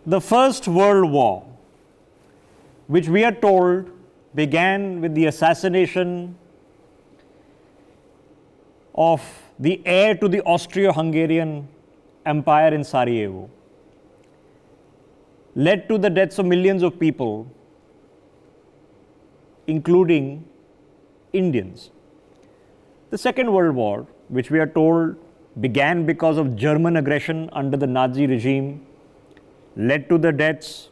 The First World War, which we are told began with the assassination of the heir to the Austro-Hungarian Empire in Sarajevo, led to the deaths of millions of people, including Indians. The Second World War, which we are told began because of German aggression under the Nazi regime, led to the deaths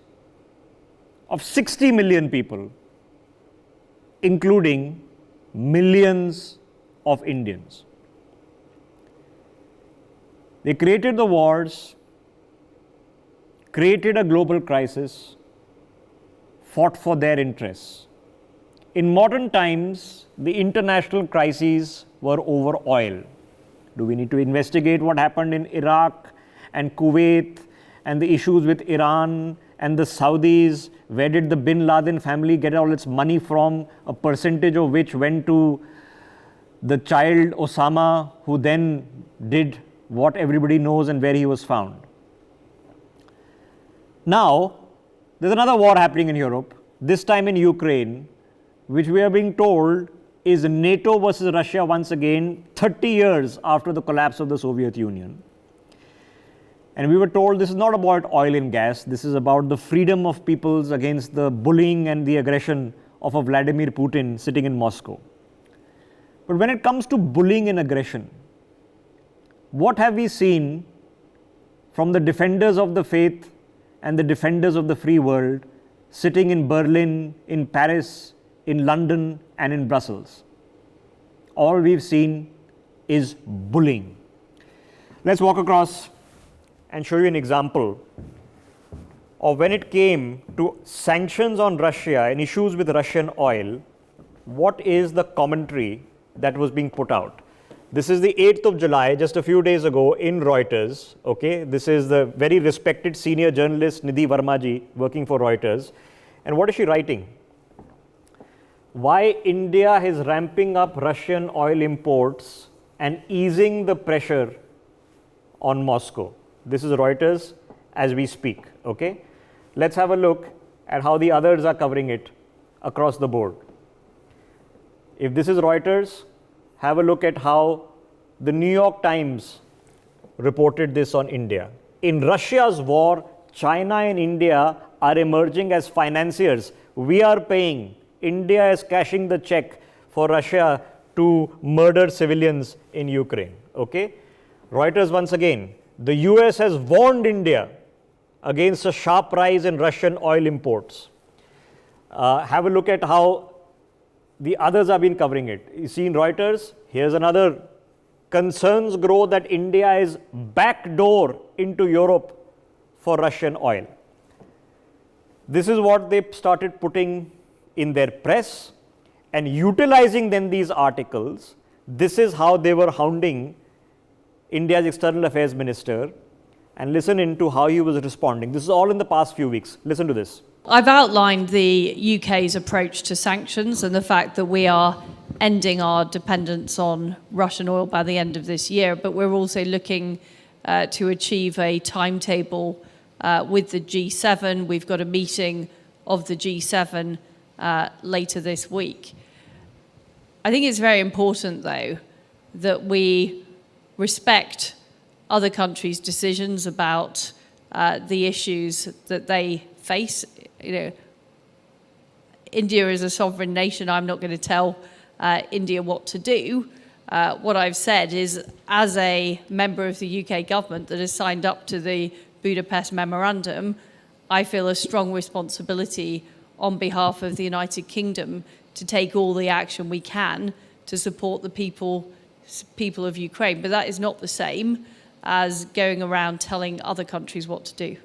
of 60 million people, including millions of Indians. They created the wars, created a global crisis, fought for their interests. In modern times, the international crises were over oil. Do we need to investigate what happened in Iraq and Kuwait and the issues with Iran and the Saudis? Where did the Bin Laden family get all its money from, a percentage of which went to the child Osama, who then did what everybody knows and where he was found? Now, there's another war happening in Europe, this time in Ukraine, which we are being told is NATO versus Russia once again, 30 years after the collapse of the Soviet Union. And we were told this is not about oil and gas, this is about the freedom of peoples against the bullying and the aggression of a Vladimir Putin sitting in Moscow. But when it comes to bullying and aggression, what have we seen from the defenders of the faith and the defenders of the free world sitting in Berlin, in Paris, in London and in Brussels? All we've seen is bullying. Let's walk across and show you an example of when it came to sanctions on Russia and issues with Russian oil, what is the commentary that was being put out. This is the 8th of July, just a few days ago in Reuters. Okay, this is the very respected senior journalist Nidhi Verma working for Reuters. And what is she writing? Why India is ramping up Russian oil imports and easing the pressure on Moscow. This is Reuters as we speak. Okay, let's have a look at how the others are covering it across the board. If this is Reuters, have a look at how the New York Times reported this on India. In Russia's war, China and India are emerging as financiers. We are paying. India is cashing the check for Russia to murder civilians in Ukraine. Okay? Reuters once again. The US has warned India against a sharp rise in Russian oil imports. Have a look at how the others have been covering it. You see in Reuters, here's another. Concerns grow that India is backdoor into Europe for Russian oil. This is what they started putting in their press and utilizing then these articles. This is how they were hounding India's External Affairs Minister, and listen into how he was responding. This is all in the past few weeks. Listen to this. I've outlined the UK's approach to sanctions and the fact that we are ending our dependence on Russian oil by the end of this year, but we're also looking to achieve a timetable with the G7. We've got a meeting of the G7 later this week. I think it's very important, though, that we respect other countries' decisions about the issues that they face. You know, India is a sovereign nation. I'm not going to tell India what to do. What I've said is, as a member of the UK government that has signed up to the Budapest Memorandum, I feel a strong responsibility on behalf of the United Kingdom to take all the action we can to support the people of Ukraine. But that is not the same as going around telling other countries what to do.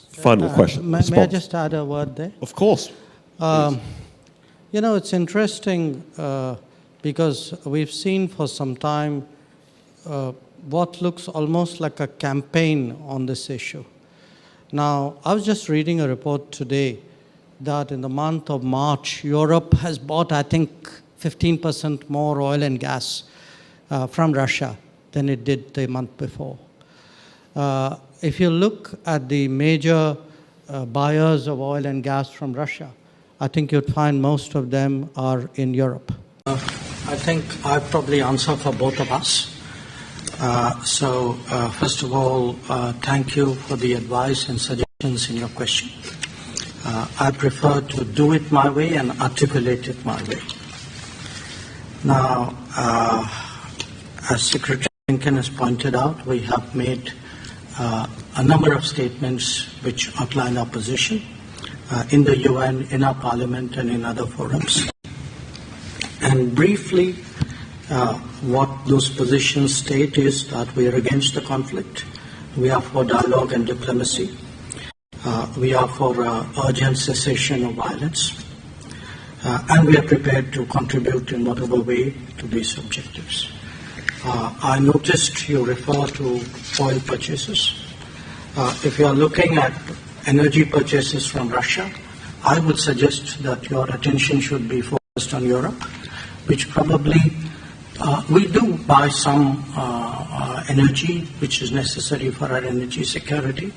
Final question. May I just add a word there? Of course. You know, it's interesting because we've seen for some time what looks almost like a campaign on this issue. Now, I was just reading a report today that in the month of March, Europe has bought, I think, 15% more oil and gas from Russia than it did the month before. If you look at the major buyers of oil and gas from Russia, I think you'd find most of them are in Europe. I think I probably answer for both of us. First of all, thank you for the advice and suggestions in your question. I prefer to do it my way and articulate it my way. Now, as Secretary Blinken has pointed out, we have made a number of statements which outline our position in the UN, in our parliament, and in other forums. And briefly, what those positions state is that we are against the conflict, we are for dialogue and diplomacy, we are for urgent cessation of violence, and we are prepared to contribute in whatever way to these objectives. I noticed you refer to oil purchases. If you are looking at energy purchases from Russia, I would suggest that your attention should be focused on Europe, which probably we do buy some energy which is necessary for our energy security.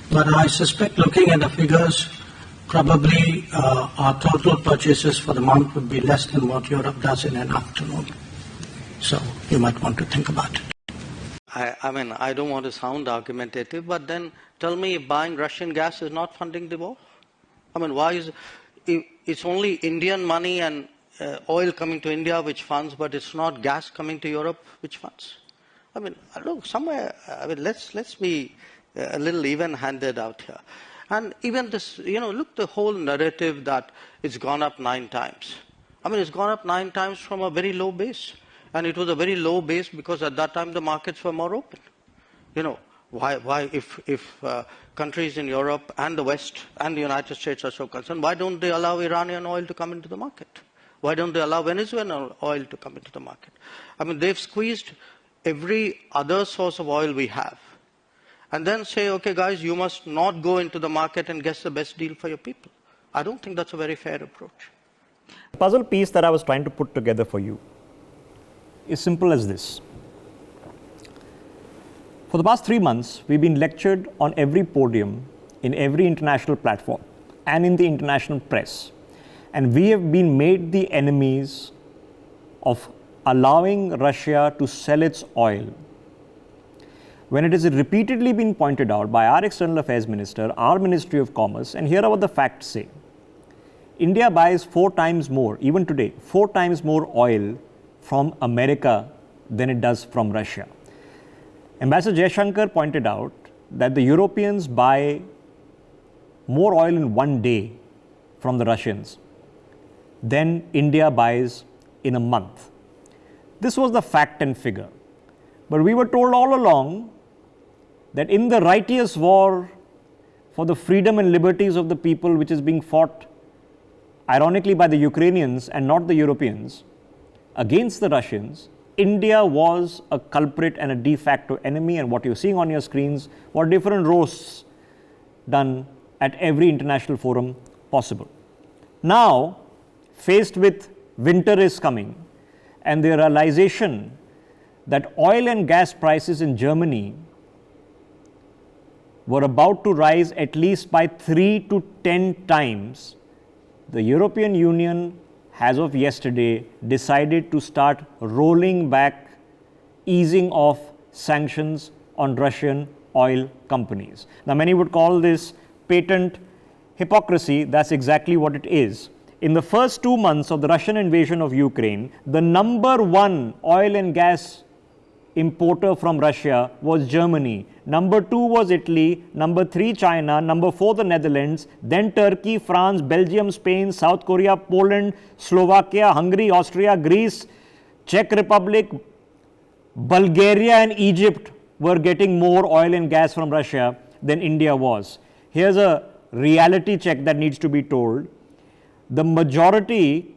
But I suspect, looking at the figures, probably our total purchases for the month would be less than what Europe does in an afternoon. So you might want to think about it. I mean, I don't want to sound argumentative, but then tell me if buying Russian gas is not funding the war? I mean, why is it's only Indian money and oil coming to India which funds, but it's not gas coming to Europe which funds? I mean, look, somewhere, I mean, let's be a little even-handed out here. And even this, look, the whole narrative that it's gone up 9 times. I mean, it's gone up 9 times from a very low base. And it was a very low base because at that time the markets were more open. Why if countries in Europe and the West and the United States are so concerned, why don't they allow Iranian oil to come into the market? Why don't they allow Venezuelan oil to come into the market? I mean, they've squeezed every other source of oil we have. And then say, okay, guys, you must not go into the market and get the best deal for your people. I don't think that's a very fair approach. The puzzle piece that I was trying to put together for you is simple as this. For the past 3 months, we've been lectured on every podium, in every international platform, and in the international press. And we have been made the enemies of allowing Russia to sell its oil, when it has repeatedly been pointed out by our External Affairs Minister, our Ministry of Commerce, and here are what the facts say. India buys 4 times more, even today, 4 times more oil from America than it does from Russia. Ambassador Jaishankar pointed out that the Europeans buy more oil in 1 day from the Russians than India buys in a month. This was the fact and figure. But we were told all along that in the righteous war for the freedom and liberties of the people, which is being fought ironically by the Ukrainians and not the Europeans, against the Russians, India was a culprit and a de facto enemy, and what you're seeing on your screens were different roasts done at every international forum possible. Now, faced with winter is coming and the realization that oil and gas prices in Germany were about to rise at least by 3 to 10 times, the European Union, as of yesterday, decided to start rolling back, easing off sanctions on Russian oil companies. Now, many would call this patent hypocrisy. That's exactly what it is. In the first 2 months of the Russian invasion of Ukraine, the number 1 oil and gas importer from Russia was Germany. Number 2 was Italy, number 3 China, number 4 the Netherlands, then Turkey, France, Belgium, Spain, South Korea, Poland, Slovakia, Hungary, Austria, Greece, Czech Republic, Bulgaria and Egypt were getting more oil and gas from Russia than India was. Here's a reality check that needs to be told. The majority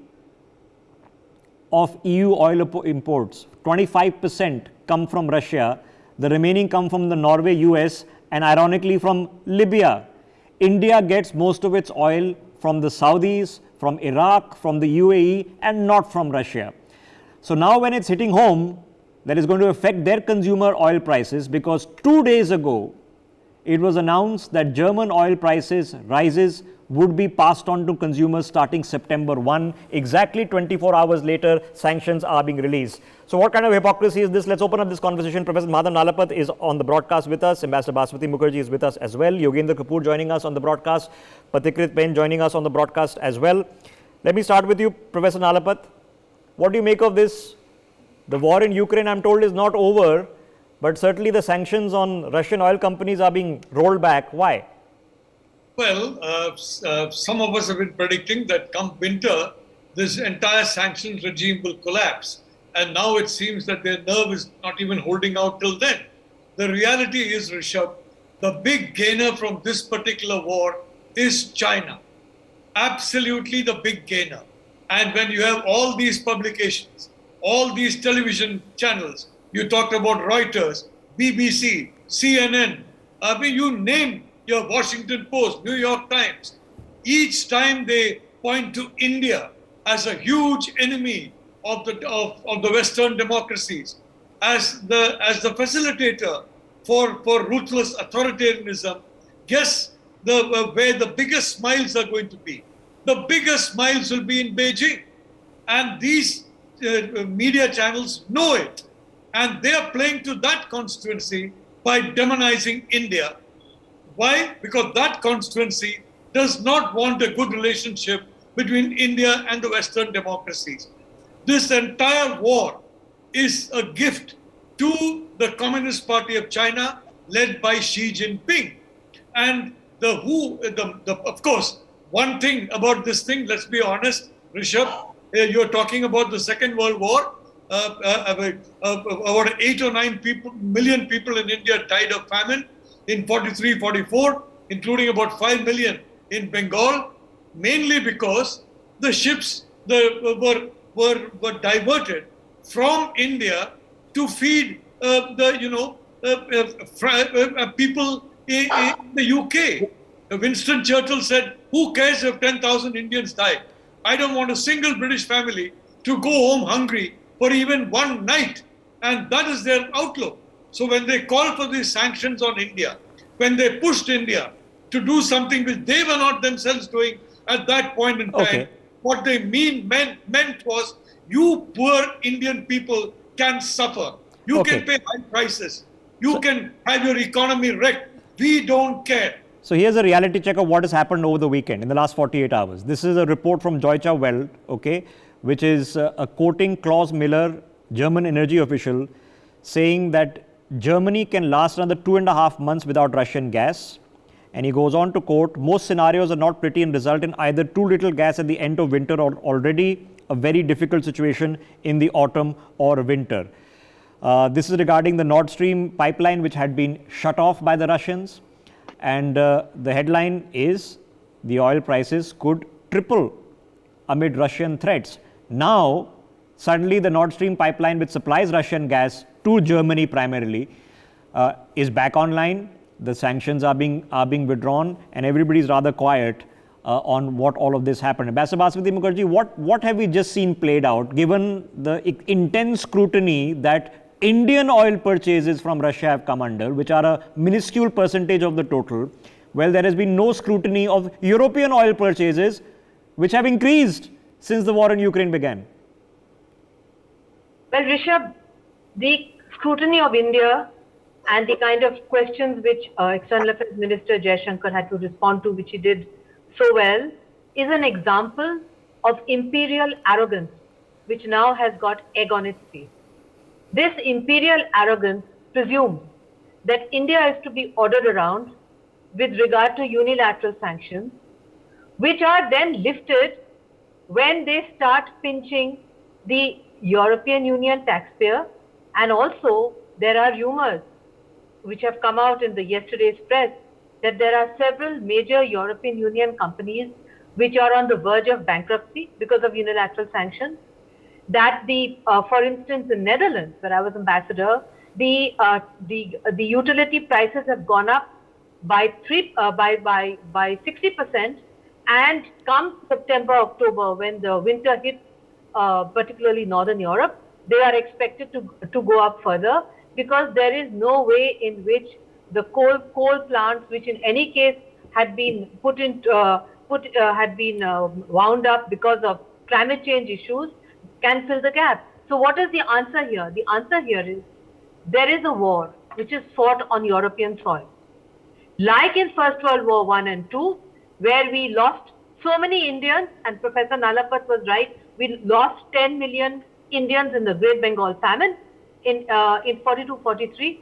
of EU oil imports, 25%, come from Russia. The remaining come from the Norway, US, and ironically from Libya. India gets most of its oil from the Saudis, from Iraq, from the UAE, and not from Russia. So now when it's hitting home, that is going to affect their consumer oil prices, because 2 days ago, it was announced that German oil prices rises would be passed on to consumers starting September 1. Exactly 24 hours later, sanctions are being released. So what kind of hypocrisy is this? Let's open up this conversation. Professor Madhav Nalapat is on the broadcast with us. Ambassador Baswati Mukherjee is with us as well. Yogendra Kapoor joining us on the broadcast. Patikrit Pen joining us on the broadcast as well. Let me start with you, Professor Nalapat. What do you make of this? The war in Ukraine, I'm told, is not over, but certainly the sanctions on Russian oil companies are being rolled back. Why? Well, some of us have been predicting that come winter, this entire sanctions regime will collapse. And now it seems that their nerve is not even holding out till then. The reality is, Rishabh, the big gainer from this particular war is China. Absolutely the big gainer. And when you have all these publications, all these television channels, you talked about Reuters, BBC, CNN, I mean, you name your Washington Post, New York Times. Each time they point to India as a huge enemy of the Western democracies, as the facilitator for ruthless authoritarianism. Guess where the biggest smiles are going to be. The biggest smiles will be in Beijing, and these media channels know it, and they are playing to that constituency by demonizing India. Why? Because that constituency does not want a good relationship between India and the Western democracies. This entire war is a gift to the Communist Party of China, led by Xi Jinping. And of course, one thing about this thing, let's be honest, Rishabh, you're talking about the Second World War. About 8 or 9 million people in India died of famine in 43, 44, including about 5 million in Bengal, mainly because the ships were diverted from India to feed people in the UK. Winston Churchill said, "Who cares if 10,000 Indians die? I don't want a single British family to go home hungry for even one night." And that is their outlook. So when they called for these sanctions on India, when they pushed India to do something which they were not themselves doing at that point in time, what they meant was, you poor Indian people can suffer. You can pay high prices. You can have your economy wrecked. We don't care. So here's a reality check of what has happened over the weekend in the last 48 hours. This is a report from Deutsche Welle, which is quoting Klaus Miller, German energy official, saying that Germany can last another 2.5 months without Russian gas. And he goes on to quote, most scenarios are not pretty and result in either too little gas at the end of winter or already a very difficult situation in the autumn or winter. This is regarding the Nord Stream pipeline, which had been shut off by the Russians. And the headline is, the oil prices could triple amid Russian threats. Now, suddenly the Nord Stream pipeline, which supplies Russian gas to Germany primarily, is back online. The sanctions are being withdrawn, and everybody is rather quiet on what all of this happened. Ambassador Baswati Mukherjee, what have we just seen played out, given the intense scrutiny that Indian oil purchases from Russia have come under, which are a minuscule percentage of the total? Well, there has been no scrutiny of European oil purchases, which have increased since the war in Ukraine began. Well, Rishabh, the scrutiny of India and the kind of questions which External Affairs Minister Jaishankar had to respond to, which he did so well, is an example of imperial arrogance, which now has got egg on its face. This imperial arrogance presumes that India is to be ordered around with regard to unilateral sanctions, which are then lifted when they start pinching the European Union taxpayer. And also, there are rumors which have come out in the yesterday's press that there are several major European Union companies which are on the verge of bankruptcy because of unilateral sanctions. That for instance, in Netherlands, where I was ambassador, the utility prices have gone up by 60%, and come September, October, when the winter hits, particularly Northern Europe, they are expected to go up further, because there is no way in which the coal plants, which in any case had been wound up because of climate change issues, can fill the gap. So what is the answer here? The answer here is there is a war which is fought on European soil. Like in First World War I and II, where we lost so many Indians, and Professor Nalapat was right, we lost 10 million Indians in the Great Bengal famine in 42-43.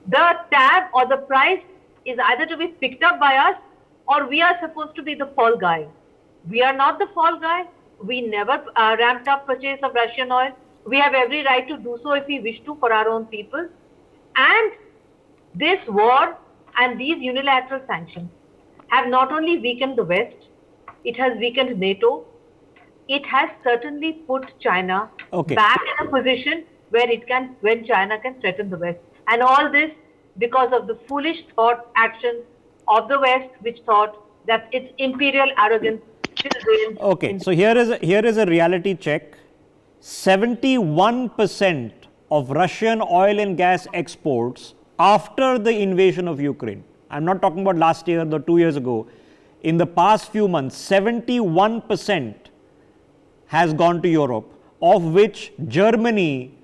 The tab or the price is either to be picked up by us, or we are supposed to be the fall guy. We are not the fall guy. We never ramped up purchase of Russian oil. We have every right to do so if we wish to for our own people. And this war and these unilateral sanctions have not only weakened the West, it has weakened NATO. It has certainly put China back in a position when China can threaten the West. And all this because of the foolish actions of the West, which thought that its imperial arrogance still reigns. Okay, so here is a reality check. 71% of Russian oil and gas exports after the invasion of Ukraine, I'm not talking about last year or 2 years ago, in the past few months, 71% has gone to Europe, of which Germany,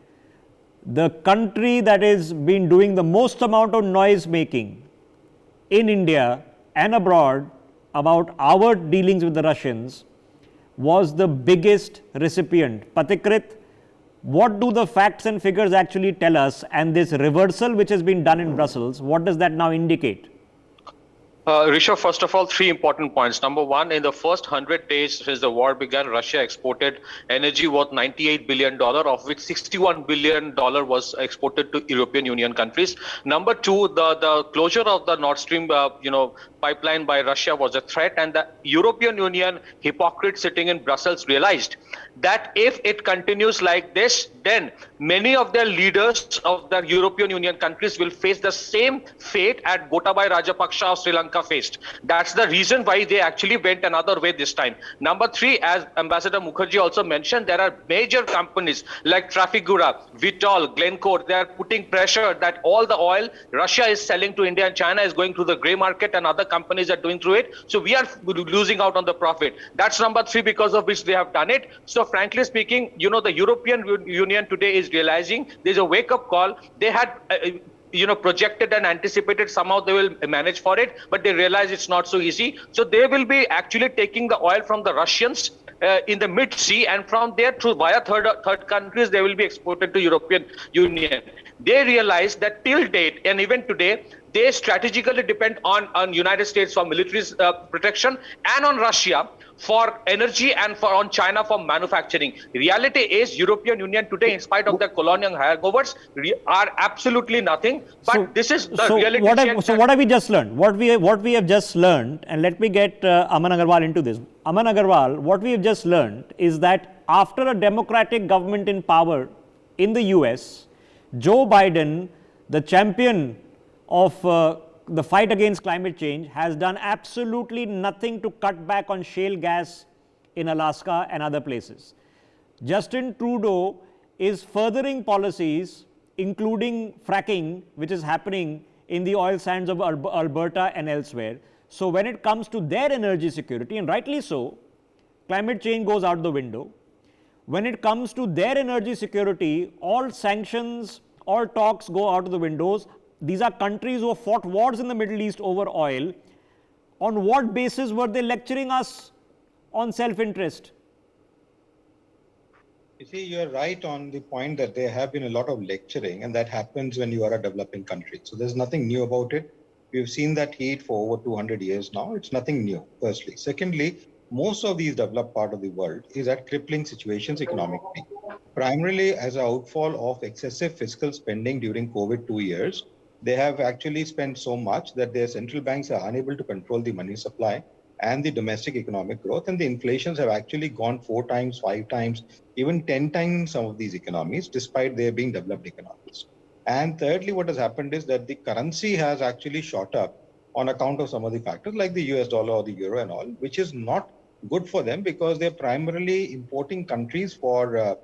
the country that has been doing the most amount of noise making in India and abroad about our dealings with the Russians, was the biggest recipient. Patikrit, what do the facts and figures actually tell us, and this reversal which has been done in Brussels, what does that now indicate? Rishabh, first of all, 3 important points. Number one, in the first 100 days since the war began, Russia exported energy worth $98 billion, of which $61 billion was exported to European Union countries. Number two, the closure of the Nord Stream pipeline by Russia was a threat, and the European Union hypocrites sitting in Brussels realized that if it continues like this, then many of their leaders of the European Union countries will face the same fate at Gotabaya Rajapaksa of Sri Lanka faced. That's the reason why they actually went another way this time. Number 3, as Ambassador Mukherjee also mentioned, there are major companies like Trafigura, Vitol, Glencore. They are putting pressure that all the oil Russia is selling to India and China is going through the grey market, and other companies are doing through it. So we are losing out on the profit. That's number 3, because of which they have done it. So frankly speaking, the European Union today is realizing there's a wake-up call. They had projected and anticipated somehow they will manage for it, but they realize it's not so easy. So they will be actually taking the oil from the Russians in the mid-sea, and from there via third countries they will be exported to European Union. They realize that till date and even today, they strategically depend on United States for military protection and on Russia for energy and on China for manufacturing. Reality is European Union today, in spite of their colonial hangovers, are absolutely nothing. But this is the reality. So what have we just learned? What we have just learned, and let me get Aman Agarwal into this. Aman Agarwal, what we have just learned is that after a democratic government in power in the US, Joe Biden, the champion of the fight against climate change, has done absolutely nothing to cut back on shale gas in Alaska and other places. Justin Trudeau is furthering policies including fracking, which is happening in the oil sands of Alberta and elsewhere. So when it comes to their energy security, and rightly so, climate change goes out the window. When it comes to their energy security, all sanctions, all talks go out of the windows. These are countries who have fought wars in the Middle East over oil. On what basis were they lecturing us on self-interest? You see, you're right on the point that there have been a lot of lecturing, and that happens when you are a developing country. So there's nothing new about it. We've seen that heat for over 200 years now. It's nothing new, firstly. Secondly, most of these developed part of the world is at crippling situations economically, primarily as an outfall of excessive fiscal spending during COVID 2 years. They have actually spent so much that their central banks are unable to control the money supply and the domestic economic growth, and the inflations have actually gone 4 times, 5 times, even 10 times some of these economies, despite they being developed economies. And thirdly, what has happened is that the currency has actually shot up on account of some of the factors like the US dollar or the euro and all, which is not good for them because they're primarily importing countries for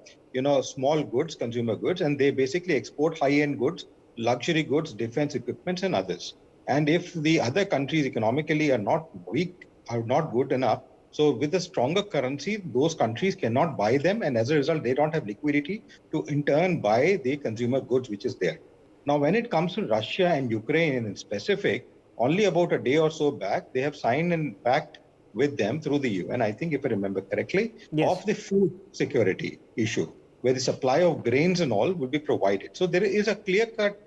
small goods, consumer goods, and they basically export high-end goods, luxury goods, defense equipments, and others. And if the other countries economically are not weak, are not good enough, so with a stronger currency, those countries cannot buy them, and as a result, they don't have liquidity to in turn buy the consumer goods which is there. Now, when it comes to Russia and Ukraine in specific, only about a day or so back, they have signed a pact with them through the UN, I think if I remember correctly, Yes. of the food security issue, where the supply of grains and all will be provided. So there is a clear-cut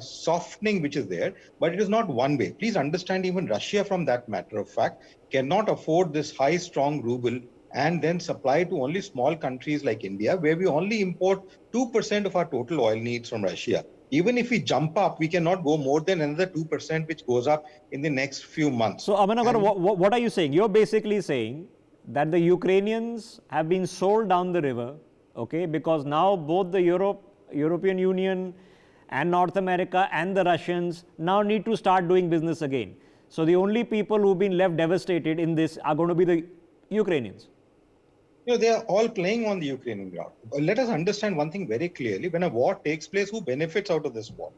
softening which is there, but it is not one way. Please understand, even Russia, from that matter of fact, cannot afford this high, strong ruble and then supply to only small countries like India, where we only import 2% of our total oil needs from Russia. Even if we jump up, we cannot go more than another 2%, which goes up in the next few months. So, Amanagar, what are you saying? You're basically saying that the Ukrainians have been sold down the river, okay, because now both the European Union and North America and the Russians now need to start doing business again. So the only people who've been left devastated in this are going to be the Ukrainians. They are all playing on the Ukrainian ground. Let us understand one thing very clearly. When a war takes place, who benefits out of this war?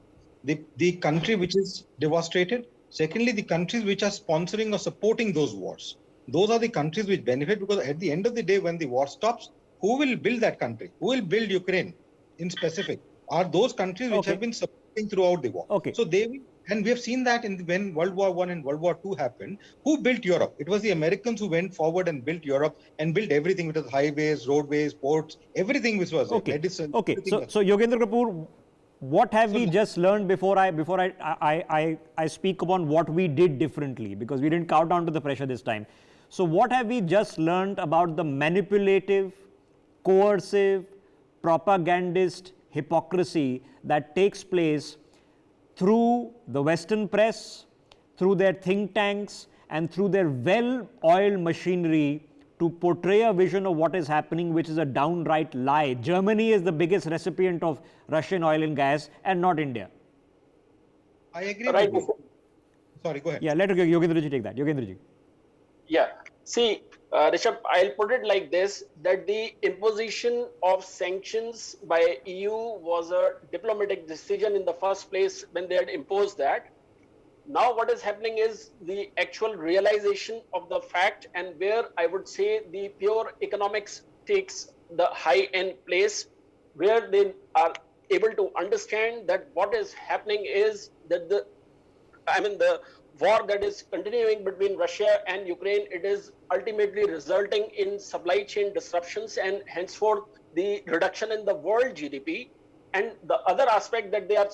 The country which is devastated. Secondly, the countries which are sponsoring or supporting those wars. Those are the countries which benefit, because at the end of the day, when the war stops, who will build that country? Who will build Ukraine in specific? Are those countries which have been supporting throughout the war. Okay. So they will, and we have seen that when World War I and World War II happened. Who built Europe? It was the Americans who went forward and built Europe and built everything, which was highways, roadways, ports, everything which was Okay. medicine. Okay. So Yogendra Kapoor, what have we just learned before I speak upon what we did differently, because we didn't cow down to the pressure this time. So what have we just learned about the manipulative, coercive, propagandist hypocrisy that takes place through the Western press, through their think tanks, and through their well-oiled machinery to portray a vision of what is happening, which is a downright lie? Germany is the biggest recipient of Russian oil and gas, and not India. I agree with you. Sorry, go ahead. Yeah, let Yogendraji take that. Yogendraji. Yeah. See, Rishabh, I'll put it like this, that the imposition of sanctions by EU was a diplomatic decision in the first place when they had imposed that. Now what is happening is the actual realization of the fact, and where I would say the pure economics takes the high-end place, where they are able to understand that what is happening is that the war that is continuing between Russia and Ukraine, it is ultimately resulting in supply chain disruptions and henceforth the reduction in the world GDP. And the other aspect that they are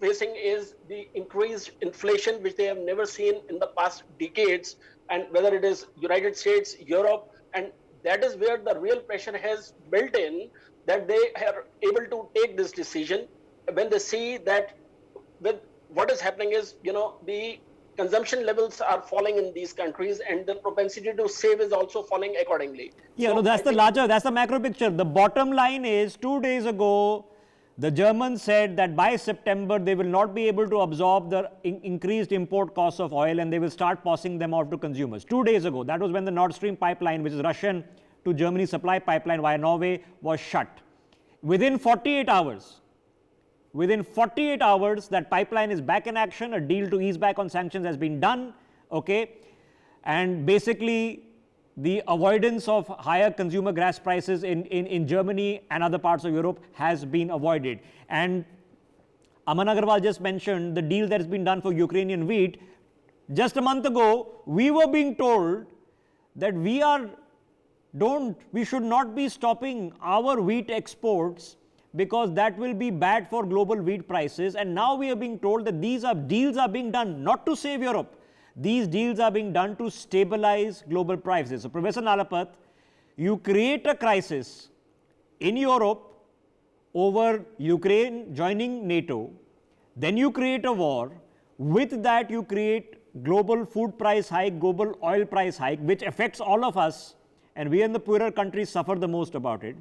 facing is the increased inflation, which they have never seen in the past decades, and whether it is United States, Europe, and that is where the real pressure has built in, that they are able to take this decision when they see that with what is happening is, the consumption levels are falling in these countries, and the propensity to save is also falling accordingly. Yeah, So no, that's the macro picture. The bottom line is, 2 days ago, the Germans said that by September, they will not be able to absorb the increased import costs of oil, and they will start passing them off to consumers. 2 days ago, that was when the Nord Stream pipeline, which is Russian to Germany supply pipeline via Norway, was shut. Within 48 hours, that pipeline is back in action. A deal to ease back on sanctions has been done, okay? And basically, the avoidance of higher consumer gas prices in Germany and other parts of Europe has been avoided. And Aman Agarwal just mentioned the deal that has been done for Ukrainian wheat. Just a month ago, we were being told that we should not be stopping our wheat exports because that will be bad for global wheat prices. And now we are being told that these deals are being done not to save Europe. These deals are being done to stabilize global prices. So, Professor Nalapat, you create a crisis in Europe over Ukraine joining NATO, then you create a war. With that, you create global food price hike, global oil price hike, which affects all of us, and we in the poorer countries suffer the most about it.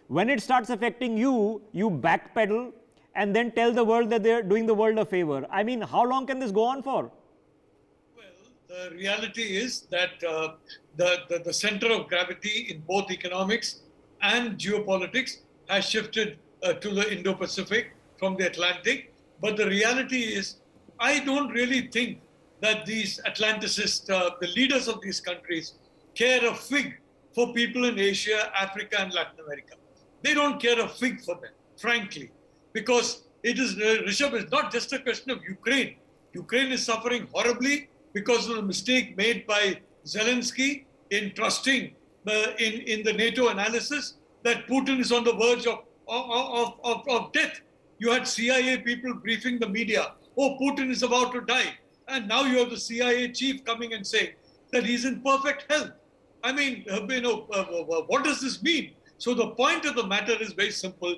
When it starts affecting you, you backpedal and then tell the world that they're doing the world a favor. I mean, how long can this go on for? The reality is that the center of gravity in both economics and geopolitics has shifted to the Indo-Pacific from the Atlantic. But the reality is I don't really think that these Atlanticists, the leaders of these countries, care a fig for people in Asia, Africa, and Latin America. They don't care a fig for them, frankly, because it is, Rishabh, it's not just a question of Ukraine. Ukraine is suffering horribly because of the mistake made by Zelensky in trusting in the NATO analysis that Putin is on the verge of death. You had CIA people briefing the media, oh, Putin is about to die. And now you have the CIA chief coming and saying that he's in perfect health. I mean, what does this mean? So the point of the matter is very simple.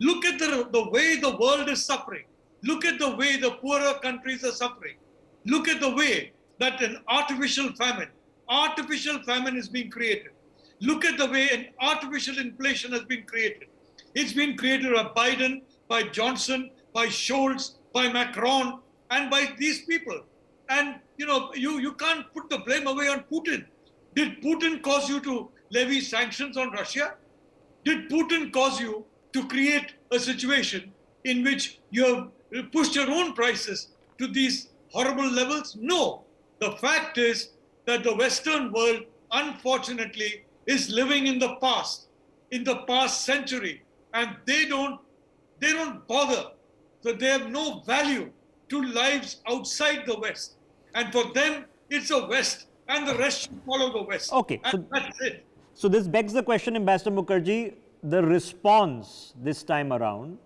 Look at the way the world is suffering. Look at the way the poorer countries are suffering. Look at the way that an artificial famine is being created. Look at the way an artificial inflation has been created. It's been created by Biden, by Johnson, by Scholz, by Macron, and by these people. And, you can't put the blame away on Putin. Did Putin cause you to levy sanctions on Russia? Did Putin cause you to create a situation in which you have pushed your own prices to these horrible levels? No. The fact is that the Western world, unfortunately, is living in the past century, and they don't bother. So they have no value to lives outside the West. And for them, it's a West, and the rest should follow the West. Okay, and that's it. So this begs the question, Ambassador Mukherjee, the response this time around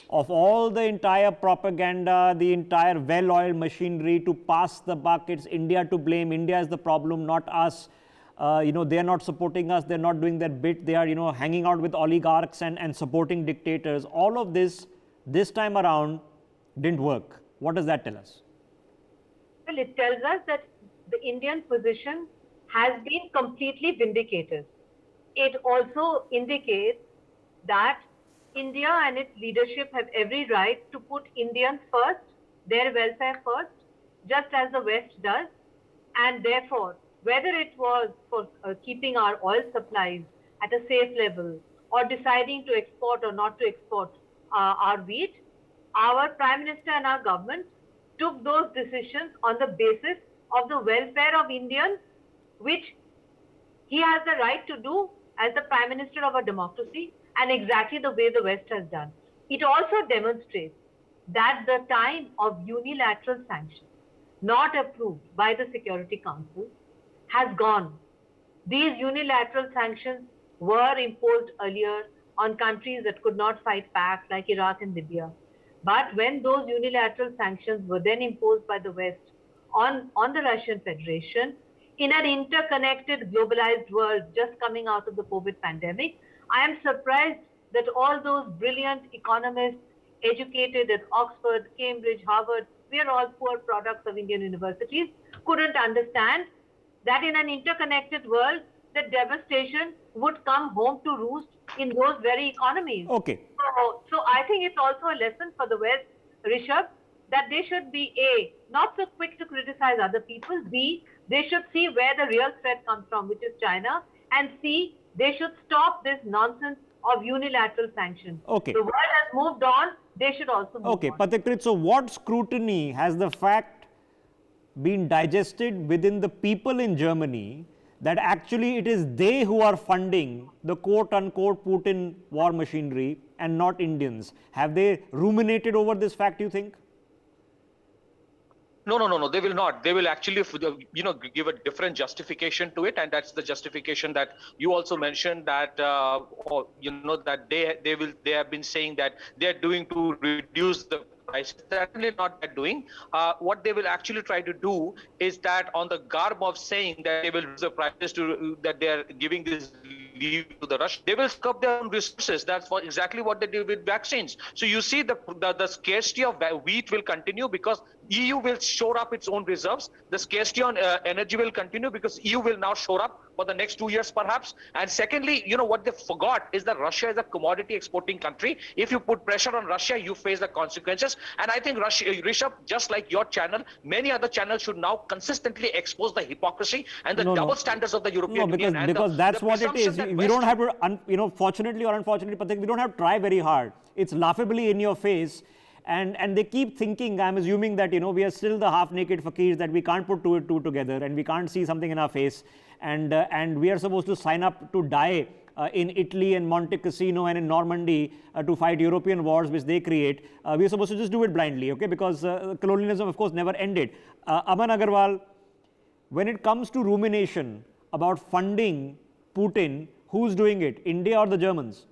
of all the entire propaganda, the entire well-oiled machinery to pass the buck, it's India to blame, India is the problem, not us. They are not supporting us, they're not doing their bit, they are, hanging out with oligarchs and supporting dictators. All of this time around didn't work. What does that tell us? Well, it tells us that the Indian position has been completely vindicated. It also indicates that India and its leadership have every right to put Indians first, their welfare first, just as the West does. And therefore, whether it was for keeping our oil supplies at a safe level or deciding to export or not to export our wheat, our Prime Minister and our government took those decisions on the basis of the welfare of Indians, which he has the right to do as the Prime Minister of a democracy, and exactly the way the West has done. It also demonstrates that the time of unilateral sanctions, not approved by the Security Council, has gone. These unilateral sanctions were imposed earlier on countries that could not fight back, like Iraq and Libya. But when those unilateral sanctions were then imposed by the West on the Russian Federation, in an interconnected, globalized world just coming out of the COVID pandemic, I am surprised that all those brilliant economists educated at Oxford, Cambridge, Harvard, we are all poor products of Indian universities, couldn't understand that in an interconnected world, the devastation would come home to roost in those very economies. Okay. So I think it's also a lesson for the West, Rishabh, that they should be A, not so quick to criticize other people, B, they should see where the real threat comes from, which is China, and C, they should stop this nonsense of unilateral sanctions. Okay. The world has moved on, they should also move on. Okay, Pathikrit, so what scrutiny has the fact been digested within the people in Germany that actually it is they who are funding the quote-unquote Putin war machinery and not Indians? Have they ruminated over this fact, you think? No. They will not. They will actually, give a different justification to it, and that's the justification that you also mentioned, that that they have been saying that they are doing to reduce the prices. Certainly not that doing. What they will actually try to do is that on the garb of saying that they will reduce the prices that they are giving this leave to the Russians, they will scrub their own resources. That's exactly what they do with vaccines. So you see the scarcity of wheat will continue because EU will shore up its own reserves. The scarcity on energy will continue because EU will now shore up for the next 2 years perhaps. And secondly, what they forgot is that Russia is a commodity exporting country. If you put pressure on Russia, you face the consequences. And I think Rishabh, just like your channel, many other channels should now consistently expose the hypocrisy and the double standards of the European Union. Because that's what it is. We don't have to, fortunately or unfortunately, Pathik, we don't have to try very hard. It's laughably in your face. And they keep thinking, I'm assuming that, we are still the half-naked fakirs, that we can't put two together and we can't see something in our face. And we are supposed to sign up to die in Italy and Monte Cassino and in Normandy to fight European wars which they create. We are supposed to just do it blindly, okay? Because colonialism, of course, never ended. Aman Agarwal, when it comes to rumination about funding Putin, who's doing it, India or the Germans?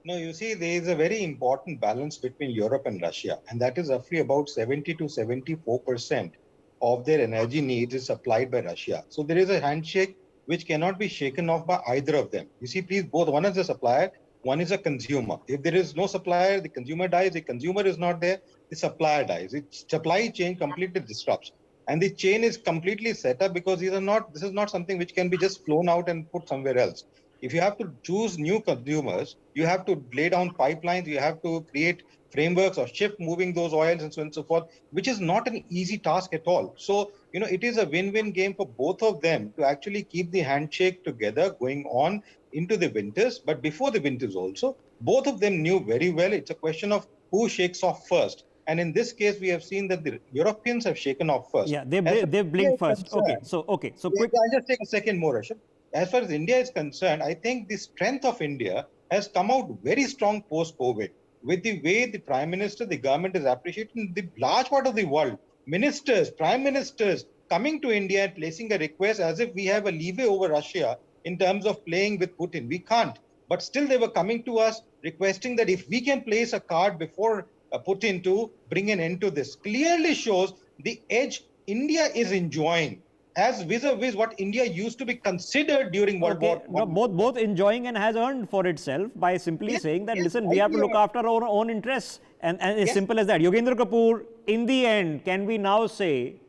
No, you see, there is a very important balance between Europe and Russia, and that is roughly about 70 to 74% of their energy needs is supplied by Russia. So there is a handshake which cannot be shaken off by either of them. You see, please, both, one is a supplier, one is a consumer. If there is no supplier, the consumer dies. The consumer is not there, the supplier dies. Its supply chain completely disrupts. And the chain is completely set up because this is not something which can be just flown out and put somewhere else. If you have to choose new consumers, you have to lay down pipelines, you have to create frameworks or ship moving those oils and so on and so forth, which is not an easy task at all. So, it is a win-win game for both of them to actually keep the handshake together going on into the winters. But before the winters also, both of them knew very well it's a question of who shakes off first. And in this case, we have seen that the Europeans have shaken off first. Yeah, they've blinked first. Okay, so quick. I'll just take a second more, Rishabh. As far as India is concerned, I think the strength of India has come out very strong post-COVID with the way the Prime Minister, the government is appreciating the large part of the world. Ministers, Prime Ministers coming to India and placing a request as if we have a leeway over Russia in terms of playing with Putin. We can't. But still they were coming to us requesting that if we can place a card before Putin to bring an end to this, clearly shows the edge India is enjoying as vis-a-vis what India used to be considered during World War I. No, both enjoying and has earned for itself by simply saying that, listen, we have to look after our own interests. And as simple as that. Yogendra Kapoor, in the end, can we now say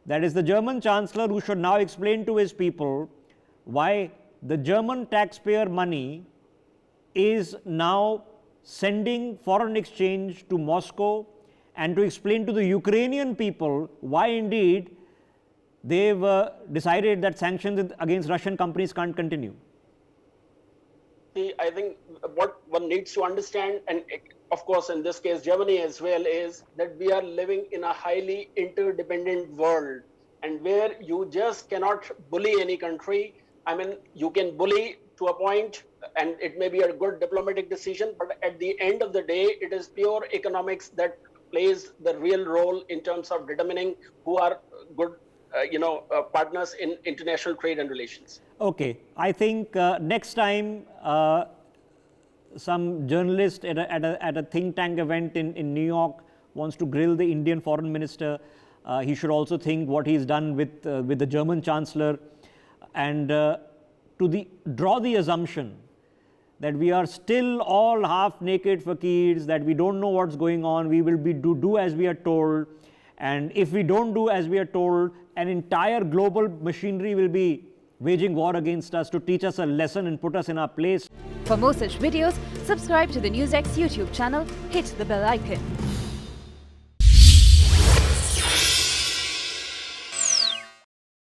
that is the German Chancellor who should now explain to his people why the German taxpayer money is now sending foreign exchange to Moscow, and to explain to the Ukrainian people why indeed they've decided that sanctions against Russian companies can't continue? See, I think what one needs to understand, and of course in this case Germany as well, is that we are living in a highly interdependent world, and where you just cannot bully any country. I mean, you can bully to a point, and it may be a good diplomatic decision, but at the end of the day, it is pure economics that plays the real role in terms of determining who are good partners in international trade and relations. Okay, I think next time some journalist at a think tank event in New York wants to grill the Indian foreign minister, he should also think what he's done with the German Chancellor, and draw the assumption that we are still all half-naked fakirs, that we don't know what's going on, we will do as we are told. And if we don't do as we are told, an entire global machinery will be waging war against us to teach us a lesson and put us in our place. For more such videos, subscribe to the NewsX YouTube channel, hit the bell icon.